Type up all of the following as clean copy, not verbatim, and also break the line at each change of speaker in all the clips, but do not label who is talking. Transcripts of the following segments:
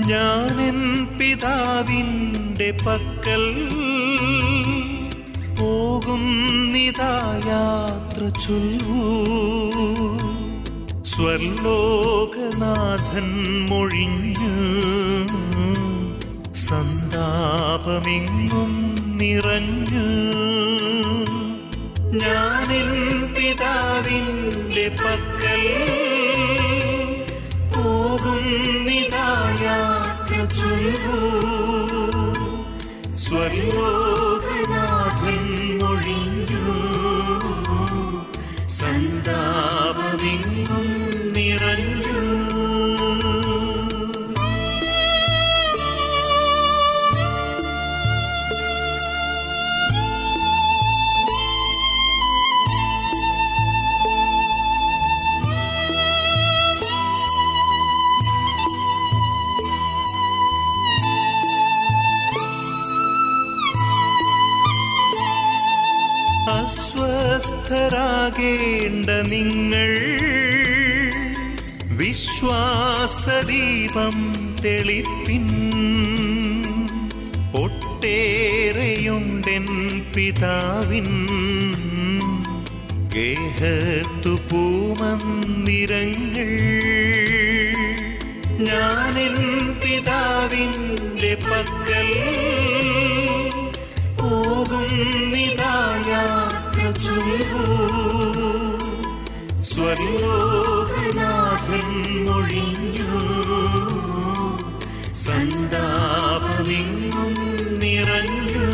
ഞാനെൻ പിതാവിൻ്റെ പക്കൽ പോകുന്നിതാ യാത്ര ചൊല്ലൂ. സ്വർലോകനാഥൻ മൊഴിഞ്ഞ് സന്താപമെങ്ങും നിറഞ്ഞ് ഞാനെൻ പിതാവിൻ്റെ പക്കൽ പോകുന്നിതാ യാത്ര ചൊല്ലൂ. സ്വർലോകനാഥൻ മൊഴിഞ്ഞു സന്താപമെങ്ങും നിറഞ്ഞു. അസ്വസ്ഥരാകേണ്ട നിങ്ങൾ വിശ്വാസദീപം തെളിപ്പിൻ. ഒട്ടേറെയുണ്ടെൻ പിതാവിൻ ഗേഹത്തു പൂമന്ദിരങ്ങൾ. ഞാനെൻ പിതാവിൻ്റെ പക്കൽ പോകുന്നിതാ യാത്ര ചൊല്ലൂ. സ്വർലോകനാഥൻ മൊഴിഞ്ഞു സന്താപമെങ്ങും നിറഞ്ഞു.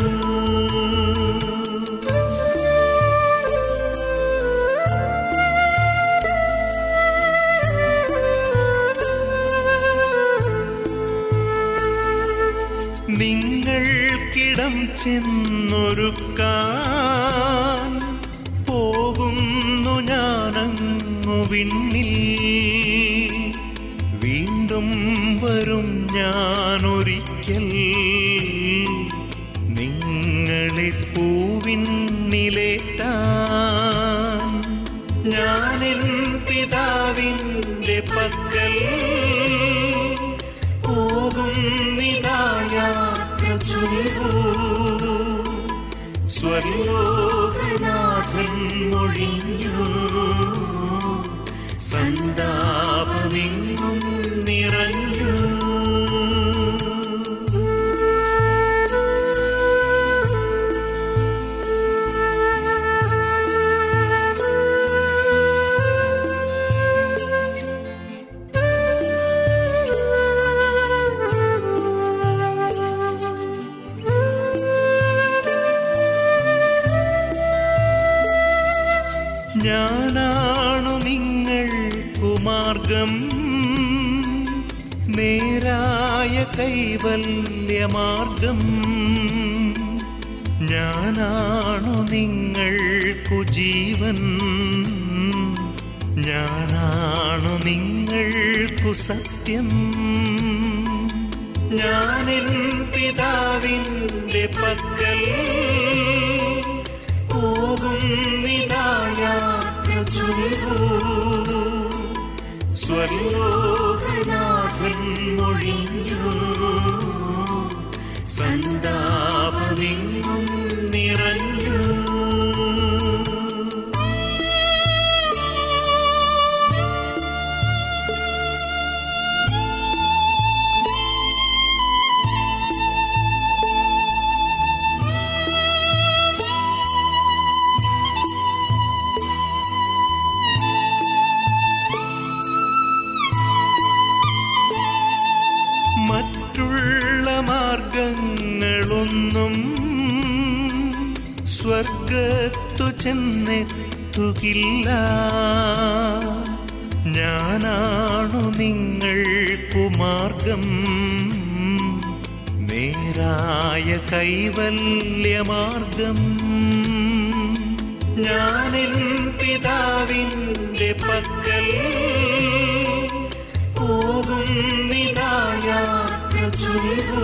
നിങ്ങൾക്കിടം ചെന്നൊരുക്കാൻ പോകുന്നു ഞാനങ്ങു വിണ്ണിൽ. വീണ്ടും വരും ഞാനൊരിക്കൽ നിങ്ങളെ പൂവിണ്ണിലേറ്റാൻ. ഞാനെൻ പിതാവിൻ്റെ പക്കൽ പോകുന്നിതാ യാത്ര ചൊല്ലൂ. സ്വർലോകനാഥൻ മൊഴിഞ്ഞു സന്താപമെങ്ങും നിറഞ്ഞു. ഞാനാണു നിങ്ങൾക്കു മാർഗം, നേരായ കൈവല്യമാർഗം. ഞാനാണു നിങ്ങൾക്കു ജീവൻ, ഞാനാണു നിങ്ങൾക്കു സത്യം. ഞാനെൻ പിതാവിൻ്റെ പക്കൽ പോകുന്നിതാ യാത്ര ചൊല്ലൂ. സ്വർലോകനാഥൻ മൊഴിഞ്ഞു സന്താപമെങ്ങും നിറഞ്ഞു. മറ്റുള്ള മാർഗങ്ങളൊന്നും സ്വർഗത്തു ചെന്നെത്തുകില്ല. ഞാനാണു നിങ്ങൾക്കു മാർഗം, നേരായ കൈവല്യമാർഗം. ഞാനെൻ പിതാവിൻ്റെ പക്കൽ പോകുന്നിതാ യാത്ര ചൊല്ലൂ.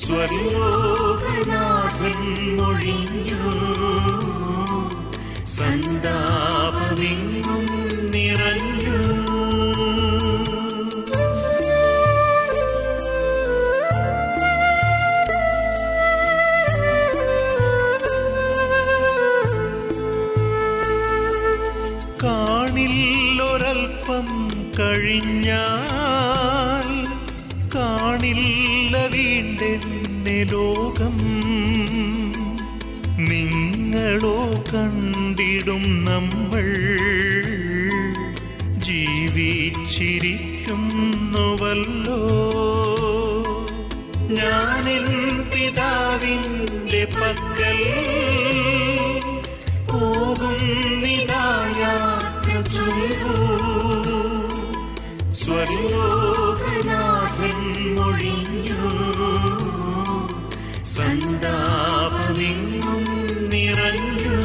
സ്വർലോകനാഥൻ മൊഴിഞ്ഞു സന്താപമെങ്ങും നിറഞ്ഞു. ഞാനില്ലൊരൽപ്പം കഴിഞ്ഞാൽ കാണില്ല വീണ്ടെന്നെ ലോകം. നിങ്ങളോ കണ്ടിടും നമ്മൾ ജീവിച്ചിരിക്കുന്നുവല്ലോ. ഞാനെൻ പിതാവിന്റെ പക്കൽ പോകുന്നിതാ യാത്ര ചൊല്ലൂ. സ്വർലോകനാഥൻ മൊഴിഞ്ഞു, സന്താപമെങ്ങും നിറഞ്ഞു.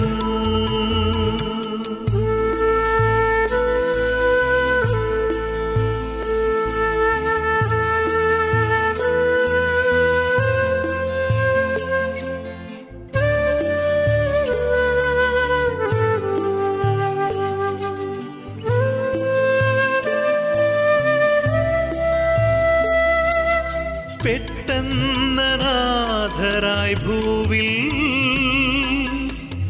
പെട്ടെന്നനാഥരായി ഭൂവിൽ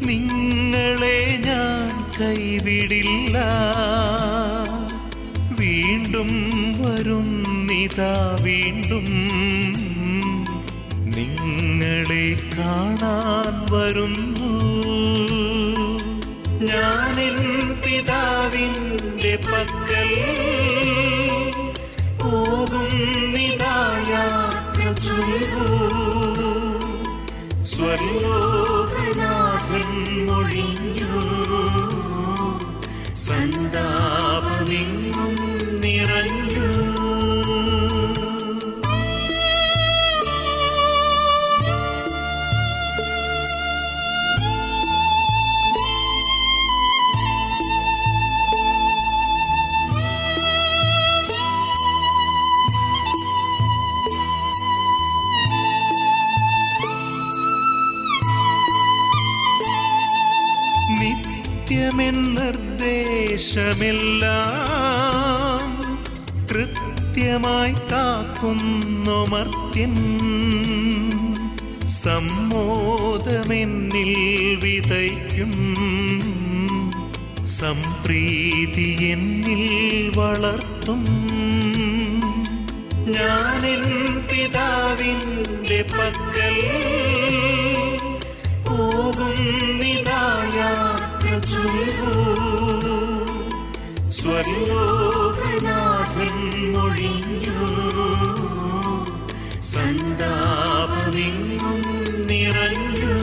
നിങ്ങളെ ഞാൻ കൈവിടില്ല. വീണ്ടും വരുന്നിതാ വീണ്ടും നിങ്ങളെ കാണാൻ വരുന്നു. ഞാനെൻ പിതാവിന്റെ പക്കൽ പോകുന്നിതാ യാത്ര ചൊല്ലൂ. സ്വർലോകനാഥൻ മൊഴിഞ്ഞു, സന്താപമെങ്ങും നിറഞ്ഞു. നിത്യമെൻ നിർദ്ദേശമെല്ലാം കൃത്യമായി കാക്കുന്നു മർത്യൻ. സമ്മോദമെന്നിൽ വിതയ്ക്കും, സംപ്രീതി എന്നിൽ വളർത്തും. ഞാനെൻ പിതാവിന്റെ പക്കൽ പോകുന്നിതാ യാത്ര ചൊല്ലൂ. സ്വർലോകനാഥൻ മൊഴിഞ്ഞു, സന്താപമെങ്ങും നിറഞ്ഞു.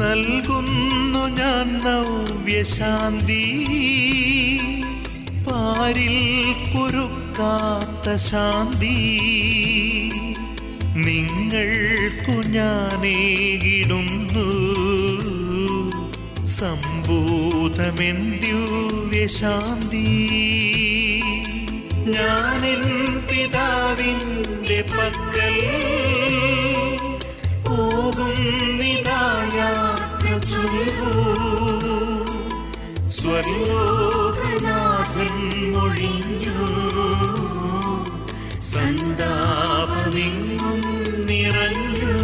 നൽകുന്നു ഞാൻ നവ്യശാന്തി, പാരിൽ കുരുക്കാത്ത ശാന്തി. നിങ്ങൾക്കു ഞാനേകിടുന്നു സംഭൂതമെൻ ദിവ്യശാന്തി. ഞാനെൻ പിതാവിന്റെ പക്കൽ പോകുന്നിതാ യാത്ര ചൊല്ലൂ. സ്വർലോകനാഥൻ മൊഴിഞ്ഞു, സന്താപമെങ്ങും നിറഞ്ഞു.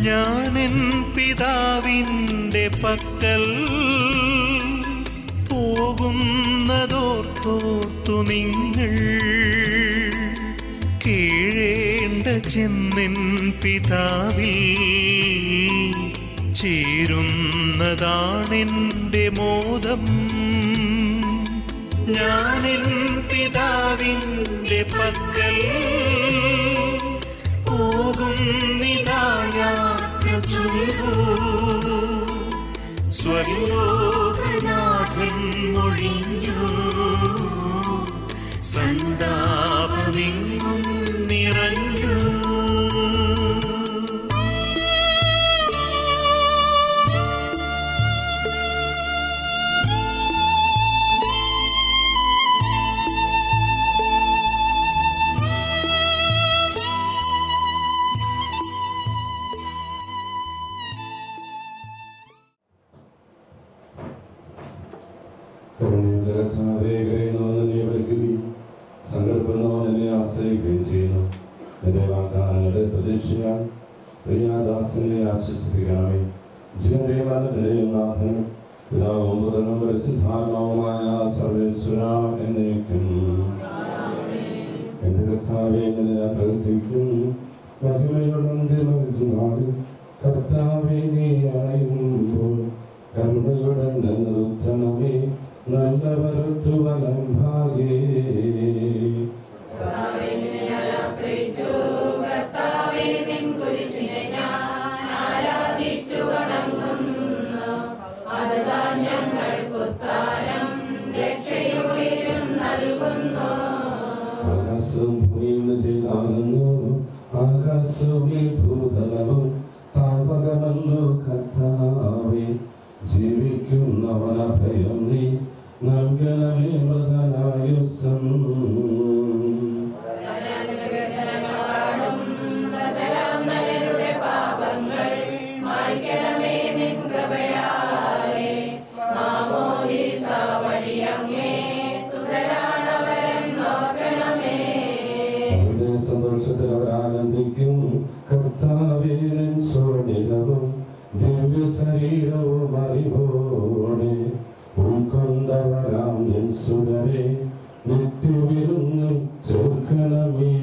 ഞാനെൻ പിതാവിന്റെ പക്കൽ പോകുന്നതോർത്തോർത്തു നിങ്ങൾ കീഴേണ്ട ചെന്നിൻ പിതാവിൽ ചേരുന്നതാണെന്റെ മോദം. ഞാനെൻ പിതാവിന്റെ പക്കൽ പോകുന്നിതാ യാത്ര ചൊല്ലൂ. സ്വർലോകനാഥൻ മൊഴിഞ്ഞു, സന്താപമെങ്ങും നിറഞ്ഞു.
കരുണയുടെ കർത്താവേ, കരയുന്നവൻ നിന്നെ വിളിക്കുകയും സങ്കടപ്പെടുന്നവൻ നിന്നെ ആശ്രയിക്കുകയും ചെയ്യുന്നു. നിന്റെ വാഗ്ദാനങ്ങളുടെ പ്രതീക്ഷയാൽ പ്രിയാദാസനെ ആശ്വസിപ്പിക്കണമേ. ജീവന്റെ മരണത്തിന്റെയും നാഥനും പിതാവും പുത്രനും പരിശുദ്ധാത്മാവുമായ സർവേശ്വരാ എന്നേക്കും. എന്റെ കർത്താവേ, എന്നെ ഞാൻ പ്രവർത്തിക്കും മഹിമയോടെ കർത്താവേ, നീ അണയുമ്പോൾ കരുണയുടെ നിർത്തണമേ, നല്ലവരത്തു വലം ഭാഗേ. ആകാശവും ഭൂമിയും നിന്റേതാകുന്നു, ആകാശവും ഭൂതലവും താപകമല്ലോ കർത്താവേ. ജീവിക്കുന്നവന ഭയം നീ നൽകണമേ മൃതനായുസ്സം. സന്തോഷത്തിൽ അവരാനന്ദിക്കും. കർത്താവേ, നിൻ സ്വർണികവും ദിവ്യ ശരീരവും അറിവോടെ ഉൾക്കൊണ്ടവരാം നിൻ സുതരെ നിത്യവിരുന്ന് ചേർക്കണമേ.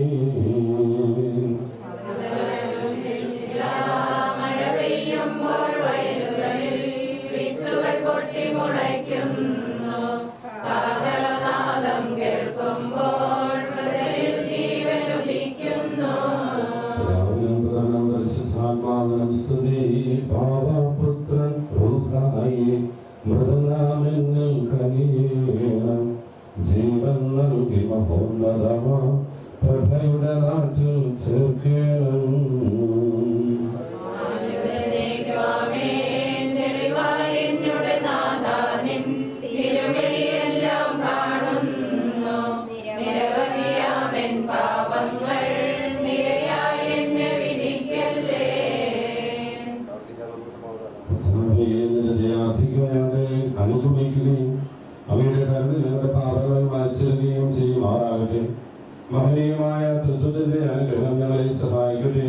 പാവപുത്രൻ മൃതനാമെന്നിൽ കനിയേണം. ജീവൻ നൽകി മഹോന്നതമാ പ്രഭയുടെ നാട്ടിൽ ചേർക്കണം. അനുഗമിക്കുകയും അവയുടെ കരുണ ഞങ്ങളുടെ പാപങ്ങൾ മത്സരിക്കുകയും ചെയ്യുമാറാകട്ടെ. മഹനീയമായ തത്വത്തിന്റെ അനുഗ്രഹം ഞങ്ങളെ സഹായിക്കട്ടെ.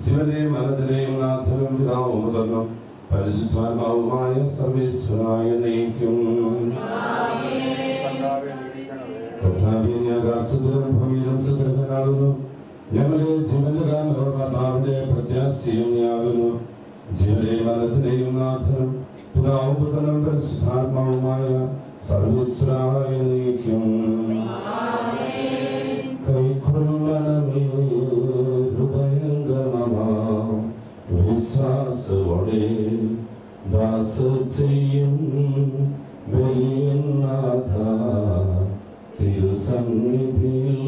ജീവന്റെയും മരണത്തിന്റെയും നാഥനും പിതാവും പുത്രനും പരിശുദ്ധാത്മാവുമായ സർവേശ്വരായ നയിക്കും. കർത്താവേ, നീ ആകാശത്തിലും ഭൂമിയിലും സുഗ്രഹനാകുന്നു. ഞങ്ങളെ ജീവന്റെ കാരണത്തിന്റെ പ്രത്യാശയും നീയാകുന്നു. ജീവന്റെയും മരണത്തിന്റെയും നാഥനും പിതാവും പുത്രനും പരിശുദ്ധാത്മാവുമായ സർവേശ്വരായ നയിക്കും. കൈക്കൊള്ളണമേ ഹൃദയംഗമമാം വിശ്വാസോടെ ദാസ ചെയ്യും ബലിയനാഥ തിരുസന്നിധിയിൽ.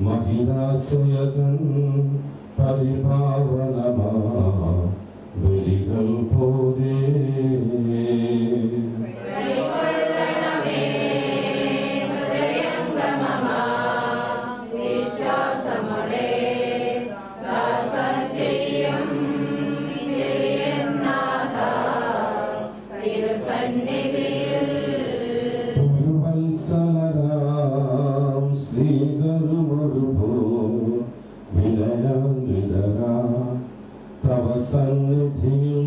മഹിതാസയതൻ പരിപാവനമാ ബലികൾ പോലെ തവ സന്നിധിയിൽ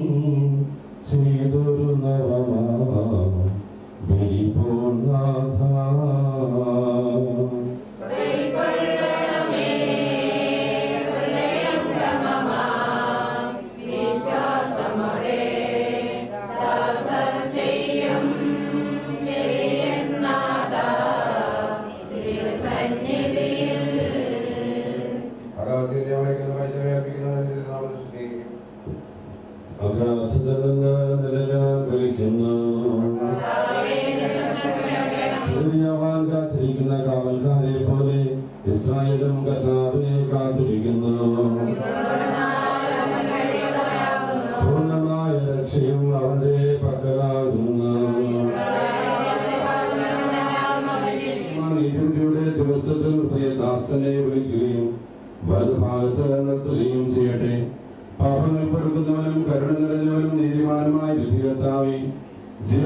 ചെയ്തൊരു നവമാ ബലിപോനാഥ.
വിശ്വാസമോടെ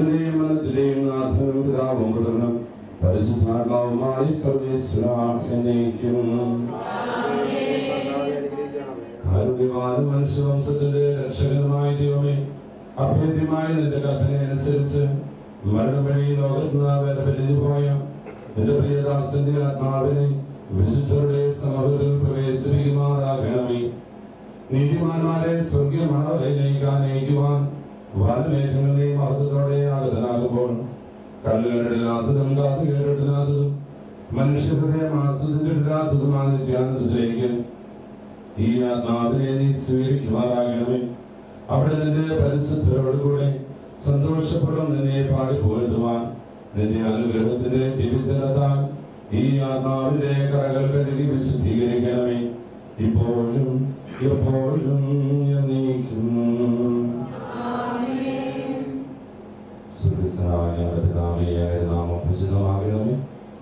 ജീവന്റെയും മനത്തിന്റെയും നാഥനും പിതാവും പുത്രനും പരിശുദ്ധാത്മാവുമായി സർവേശ്വര എന്നേക്കും. കാരുണ്യവാനും മനുഷ്യവംശത്തിന്റെ രക്ഷകനുമായ ദൈവമേ, അഭേദ്യമായ നിന്റെ കൽപ്പനയനുസരിച്ച് മരണം വഴി ലോകത്തിന് വേദപിരിഞ്ഞു പോയ നിന്റെ പ്രിയദാസന്റെ ആത്മാവിനെ വിശുദ്ധരുടെ സമൂഹത്തിൽ പ്രവേശിപ്പിക്കുമാറാകണമേ. നീതിമാന്മാരെ സ്വർഗീയ മണവരയിലേക്ക് നയിക്കുവാൻ വാനമേഘങ്ങളെ മഹത്വത്തോടെ ആഗതനാകുമ്പോൾ കല്ലുകളിടാത്തതും കാതുകേറിടാത്തതും മനുഷ്യഹൃദയം ആസ്വദിച്ചിട്ടില്ലാത്തതുമായ നിത്യാനന്ദത്തിലേക്ക് ഈ ആത്മാവിനെ നീ സ്വീകരിക്കുമാറാകണമേ. അവിടെ നിന്റെ പരിശുദ്ധരോടുകൂടെ സന്തോഷപ്പെടും നിന്നെ പാടി പുകഴ്ത്തുവാൻ നിന്റെ അനുഗ്രഹത്തിന്റെ ദിവ്യജലത്താൽ ഈ ആത്മാവിന്റെ കരകൾ കരുതി വിശുദ്ധീകരിക്കണമേ, ഇപ്പോഴും എപ്പോഴും എന്നേക്കും. നാമം ഉചിതമാകണമേ.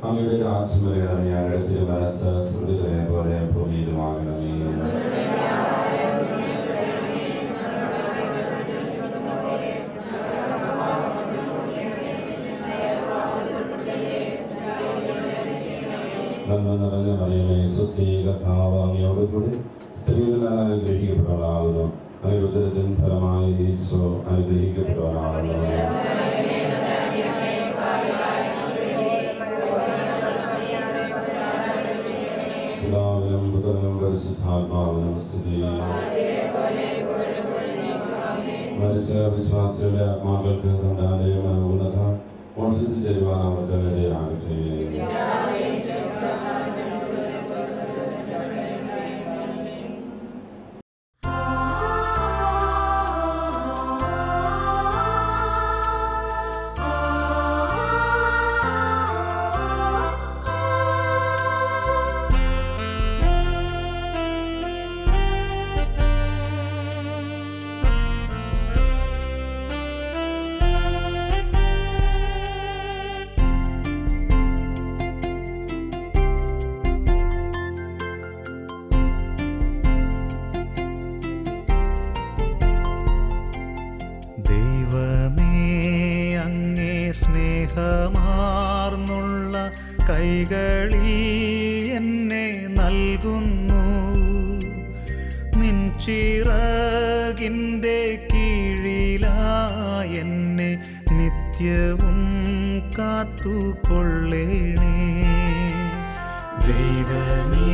അങ്ങയുടെ രാജ്യം വരണമേ. അങ്ങയുടെ തിരുമനസ് സ്മൃതികളെ പോലെ ഭൂമിയിലുമാകണമേ. നന്മ നിറഞ്ഞ മറിയമേ, സ്വസ്തി, കർത്താവ് അങ്ങയോടുകൂടി സ്ത്രീകളാൽ അനുഗ്രഹിക്കപ്പെട്ടവളാകുന്നു. അങ്ങയുടെ ഉദരത്തിൻ ഫലമായി ഈശോ അനുഗ്രഹിക്കപ്പെട്ടവനാകുന്നു. പിതാവിനും പുത്രനും പരിശുദ്ധാത്മാവിനും സ്തുതി. മരിച്ച വിശ്വാസികളുടെ ആത്മാക്കൾക്ക് തന്റെ ഉന്നത മോഷിച്ചു ചേരുവാൻ അവർക്ക് ഇടയാകട്ടെ.
സ്നേഹമാർന്നുള്ള കൈകളിൽ എന്നെ നൽകുന്നു. നിൻ ചിറകിൻ്റെ കീഴിലായി എന്നെ നിത്യവും കാത്തുകൊള്ളേണേ. ദൈവമേ,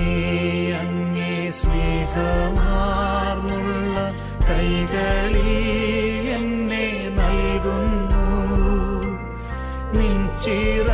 അങ്ങേ സ്നേഹമാർന്നുള്ള കൈകളിൽ എന്നെ നൽകുന്നു. നിൻ ചിറ